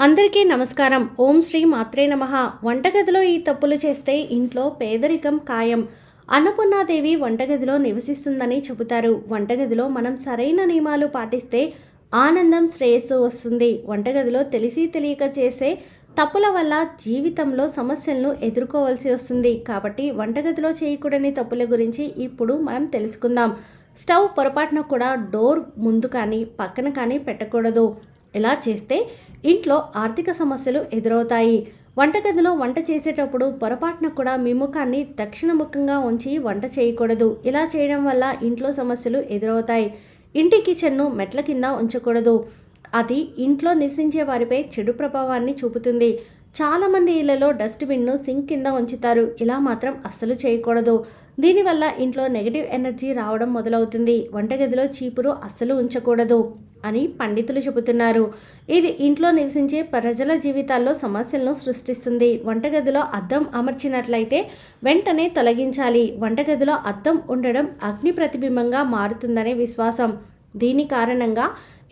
అందరికీ నమస్కారం. ఓం శ్రీ మాత్రే నమః. వంటగదిలో ఈ తప్పులు చేస్తే ఇంట్లో పేదరికం ఖాయం. అన్నపూర్ణాదేవి వంటగదిలో నివసిస్తుందని చెబుతారు. వంటగదిలో మనం సరైన నియమాలు పాటిస్తే ఆనందం, శ్రేయస్సు వస్తుంది. వంటగదిలో తెలిసి తెలియక చేసే తప్పుల వల్ల జీవితంలో సమస్యలను ఎదుర్కోవాల్సి వస్తుంది. కాబట్టి వంటగదిలో చేయకూడని తప్పుల గురించి ఇప్పుడు మనం తెలుసుకుందాం. స్టవ్ పొరపాటున కూడా డోర్ ముందు కానీ పక్కన కానీ పెట్టకూడదు. ఇలా చేస్తే ఇంట్లో ఆర్థిక సమస్యలు ఎదురవుతాయి. వంటగదిలో వంట చేసేటప్పుడు పొరపాటున కూడా మీ ముఖాన్ని దక్షిణముఖంగా ఉంచి వంట చేయకూడదు. ఇలా చేయడం వల్ల ఇంట్లో సమస్యలు ఎదురవుతాయి. ఇంటి కిచెన్ను మెట్ల కింద ఉంచకూడదు. అది ఇంట్లో నివసించే వారిపై చెడు ప్రభావాన్ని చూపుతుంది. చాలామంది ఇళ్లలో డస్ట్బిన్ను సింక్ కింద ఉంచుతారు. ఇలా మాత్రం అస్సలు చేయకూడదు. దీనివల్ల ఇంట్లో నెగటివ్ ఎనర్జీ రావడం మొదలవుతుంది. వంటగదిలో చీపురు అస్సలు ఉంచకూడదు అని పండితులు చెబుతున్నారు. ఇది ఇంట్లో నివసించే ప్రజల జీవితాల్లో సమస్యలను సృష్టిస్తుంది. వంటగదిలో అద్దం అమర్చినట్లయితే వెంటనే తొలగించాలి. వంటగదిలో అద్దం ఉండడం అగ్ని ప్రతిబింబంగా మారుతుందనే విశ్వాసం. దీని కారణంగా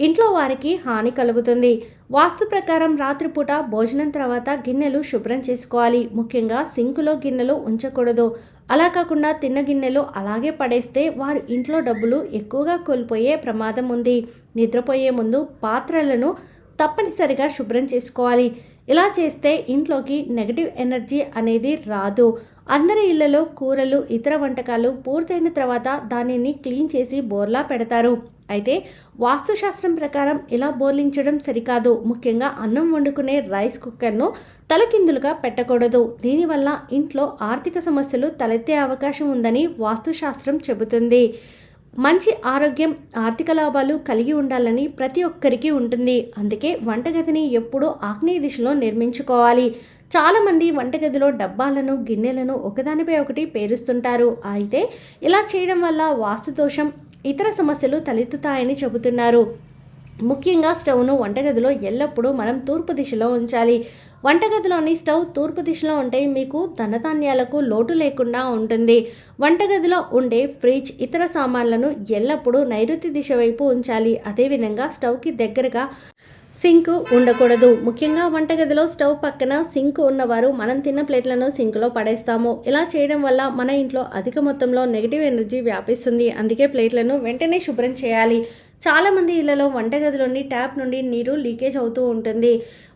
ఇంట్లో వారికి హాని కలుగుతుంది. వాస్తు ప్రకారం రాత్రిపూట భోజనం తర్వాత గిన్నెలు శుభ్రం చేసుకోవాలి. ముఖ్యంగా సింకులో గిన్నెలు ఉంచకూడదు. అలా కాకుండా తిన్న గిన్నెలు అలాగే పడేస్తే వారు ఇంట్లో డబ్బులు ఎక్కువగా కోల్పోయే ప్రమాదం ఉంది. నిద్రపోయే ముందు పాత్రలను తప్పనిసరిగా శుభ్రం చేసుకోవాలి. ఇలా చేస్తే ఇంట్లోకి నెగటివ్ ఎనర్జీ అనేది రాదు. అందరి ఇళ్లలో కూరలు, ఇతర వంటకాలు పూర్తయిన తర్వాత దానిని క్లీన్ చేసి బోర్లా పెడతారు. అయితే వాస్తుశాస్త్రం ప్రకారం ఇలా బోర్లించడం సరికాదు. ముఖ్యంగా అన్నం వండుకునే రైస్ కుక్కర్ను తలకిందులుగా పెట్టకూడదు. దీనివల్ల ఇంట్లో ఆర్థిక సమస్యలు తలెత్తే అవకాశం ఉందని వాస్తుశాస్త్రం చెబుతుంది. మంచి ఆరోగ్యం, ఆర్థిక లాభాలు కలిగి ఉండాలని ప్రతి ఒక్కరికి ఉంటుంది. అందుకే వంటగదిని ఎప్పుడూ ఆగ్నేయ దిశలో నిర్మించుకోవాలి. చాలామంది వంటగదిలో డబ్బాలను, గిన్నెలను ఒకదానిపై ఒకటి పేరుస్తుంటారు. అయితే ఇలా చేయడం వల్ల వాస్తుదోషం, ఇతర సమస్యలు తలెత్తుతాయని చెబుతున్నారు. ముఖ్యంగా స్టవ్ను వంటగదిలో ఎల్లప్పుడూ మనం తూర్పు దిశలో ఉంచాలి. వంటగదిలోని స్టవ్ తూర్పు దిశలో ఉంటే మీకు ధనధాన్యాలకు లోటు లేకుండా ఉంటుంది. వంటగదిలో ఉండే ఫ్రిడ్జ్, ఇతర సామాన్లను ఎల్లప్పుడూ నైరుతి దిశ వైపు ఉంచాలి. అదేవిధంగా స్టవ్కి దగ్గరగా సింక్ ఉండకూడదు. ముఖ్యంగా వంటగదిలో స్టవ్ పక్కన సింక్ ఉన్నవారు మనం తిన్న ప్లేట్లను సింక్లో పడేస్తాము. ఇలా చేయడం వల్ల మన ఇంట్లో అధిక మొత్తంలో నెగిటివ్ ఎనర్జీ వ్యాపిస్తుంది. అందుకే ప్లేట్లను వెంటనే శుభ్రం చేయాలి. చాలామంది ఇళ్లలో వంటగదిలోని ట్యాప్ నుండి నీరు లీకేజ్ అవుతూ ఉంటుంది.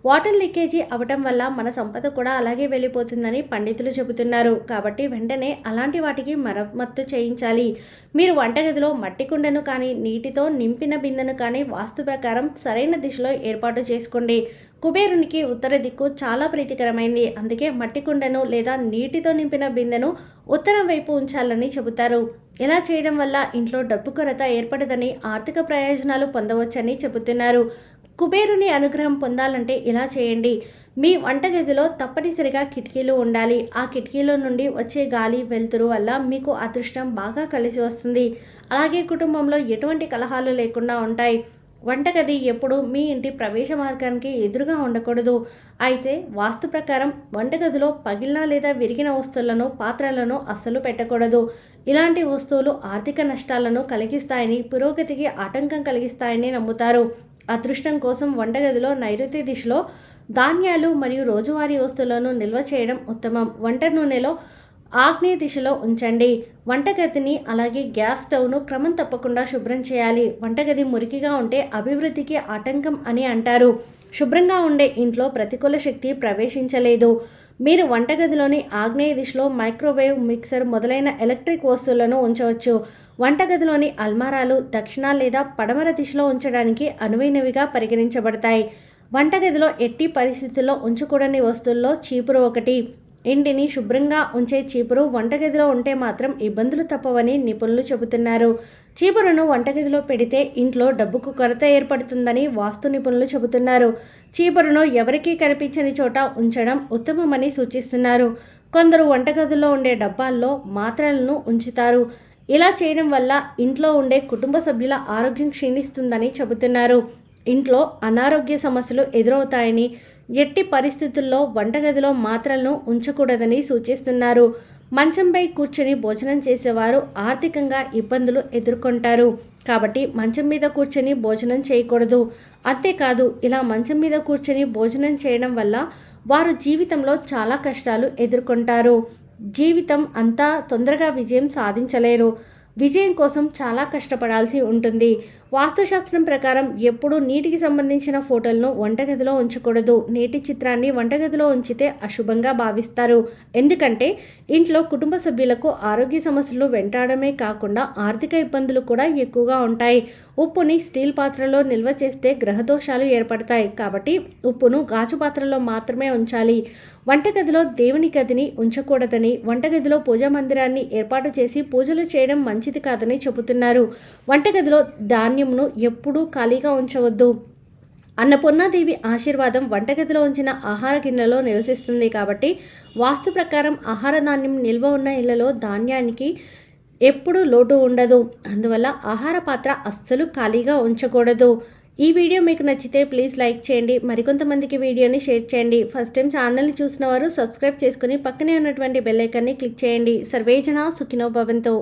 వాటర్ లీకేజీ అవటం వల్ల మన సంపద కూడా అలాగే వెళ్ళిపోతుందని పండితులు చెబుతున్నారు. కాబట్టి వెంటనే అలాంటి వాటికి మరమ్మత్తు చేయించాలి. మీరు వంటగదిలో మట్టి కుండను కానీ, నీటితో నింపిన బిందెను కానీ వాస్తు ప్రకారం సరైన దిశలో ఏర్పాటు చేసుకోండి. కుబేరునికి ఉత్తర దిక్కు చాలా ప్రీతికరమైంది. అందుకే మట్టి కుండను లేదా నీటితో నింపిన బిందెను ఉత్తరం వైపు ఉంచాలని చెబుతారు. ఇలా చేయడం వల్ల ఇంట్లో డబ్బు కొరత ఏర్పడదని, ఆర్థిక ప్రయోజనాలు పొందవచ్చని చెబుతున్నారు. కుబేరుని అనుగ్రహం పొందాలంటే ఇలా చేయండి. మీ వంటగదిలో తప్పనిసరిగా కిటికీలు ఉండాలి. ఆ కిటికీలో నుండి వచ్చే గాలి, వెలుతురు వల్ల మీకు అదృష్టం బాగా కలిసి వస్తుంది. అలాగే కుటుంబంలో ఎటువంటి కలహాలు లేకుండా ఉంటాయి. వంటగది ఎప్పుడు మీ ఇంటి ప్రవేశ మార్గానికి ఎదురుగా ఉండకూడదు. అయితే వాస్తు ప్రకారం వంటగదిలో పగిలిన లేదా విరిగిన వస్తువులను, పాత్రలను అస్సలు పెట్టకూడదు. ఇలాంటి వస్తువులు ఆర్థిక నష్టాలను కలిగిస్తాయని, పురోగతికి ఆటంకం కలిగిస్తాయని నమ్ముతారు. అదృష్టం కోసం వంటగదిలో నైరుతి దిశలో ధాన్యాలు మరియు రోజువారీ వస్తువులను నిల్వ చేయడం ఉత్తమం. వంట నూనెలో ఆగ్నేయ దిశలో ఉంచండి. వంటగదిని అలాగే గ్యాస్ స్టవ్ను క్రమం తప్పకుండా శుభ్రం చేయాలి. వంటగది మురికిగా ఉంటే అభివృద్ధికి ఆటంకం అని అంటారు. శుభ్రంగా ఉండే ఇంట్లో ప్రతికూల శక్తి ప్రవేశించలేదు. మీరు వంటగదిలోని ఆగ్నేయ దిశలో మైక్రోవేవ్, మిక్సర్ మొదలైన ఎలక్ట్రిక్ వస్తువులను ఉంచవచ్చు. వంటగదిలోని అల్మారాలు దక్షిణ లేదా పడమర దిశలో ఉంచడానికి అనువైనవిగా పరిగణించబడతాయి. వంటగదిలో ఎట్టి పరిస్థితుల్లో ఉంచకూడని వస్తువుల్లో చీపురు ఒకటి. ఇంటిని శుభ్రంగా ఉంచే చీపురు వంటగదిలో ఉంటే మాత్రం ఇబ్బందులు తప్పవని నిపుణులు చెబుతున్నారు. చీపురును వంటగదిలో పెడితే ఇంట్లో డబ్బుకు కొరత ఏర్పడుతుందని వాస్తు నిపుణులు చెబుతున్నారు. చీపురును ఎవరికీ కనిపించని చోట ఉంచడం ఉత్తమమని సూచిస్తున్నారు. కొందరు వంటగదిలో ఉండే డబ్బాల్లో మాత్రలను ఉంచుతారు. ఇలా చేయడం వల్ల ఇంట్లో ఉండే కుటుంబ సభ్యుల ఆరోగ్యం క్షీణిస్తుందని చెబుతున్నారు. ఇంట్లో అనారోగ్య సమస్యలు ఎదురవుతాయని, ఎట్టి పరిస్థితుల్లో వంటగదిలో మాత్రలను ఉంచకూడదని సూచిస్తున్నారు. మంచంపై కూర్చొని భోజనం చేసేవారు ఆర్థికంగా ఇబ్బందులు ఎదుర్కొంటారు. కాబట్టి మంచం మీద కూర్చొని భోజనం చేయకూడదు. అంతేకాదు ఇలా మంచం మీద కూర్చొని భోజనం చేయడం వల్ల వారు జీవితంలో చాలా కష్టాలు ఎదుర్కొంటారు. జీవితం అంతా తొందరగా విజయం సాధించలేరు. విజయం కోసం చాలా కష్టపడాల్సి ఉంటుంది. వాస్తుశాస్త్రం ప్రకారం ఎప్పుడూ నీటికి సంబంధించిన ఫోటోలను వంటగదిలో ఉంచకూడదు. నీటి చిత్రాన్ని వంటగదిలో ఉంచితే అశుభంగా భావిస్తారు. ఎందుకంటే ఇంట్లో కుటుంబ సభ్యులకు ఆరోగ్య సమస్యలు వెంటాడమే కాకుండా ఆర్థిక ఇబ్బందులు కూడా ఎక్కువగా ఉంటాయి. ఉప్పుని స్టీల్ పాత్రలో నిల్వ చేస్తే గ్రహదోషాలు ఏర్పడతాయి. కాబట్టి ఉప్పును గాజు పాత్రలో మాత్రమే ఉంచాలి. వంటగదిలో దేవుని గదిని ఉంచకూడదని, వంటగదిలో పూజా మందిరాన్ని ఏర్పాటు చేసి పూజలు చేయడం మంచిది కాదని చెబుతున్నారు. వంటగదిలో ధాన్యంను ఎప్పుడూ ఖాళీగా ఉంచవద్దు. అన్నపూర్ణాదేవి ఆశీర్వాదం వంటగదిలో ఉంచిన ఆహార గిన్నెలో నివసిస్తుంది. కాబట్టి వాస్తు ప్రకారం ఆహార ధాన్యం నిల్వ ఉన్న ఇళ్లలో ధాన్యానికి ఎప్పుడూ లోటు ఉండదు. అందువల్ల ఆహార పాత్ర అస్సలు ఖాళీగా ఉంచకూడదు. ఈ వీడియో మీకు నచ్చితే ప్లీజ్ లైక్ చేయండి. మరికొంతమందికి వీడియోని షేర్ చేయండి. ఫస్ట్ టైం ఛానల్ని చూసిన వారు సబ్స్క్రైబ్ చేసుకుని పక్కనే ఉన్నటువంటి బెల్ ఐకాన్ని క్లిక్ చేయండి. సర్వేజన సుఖినో భవంతు.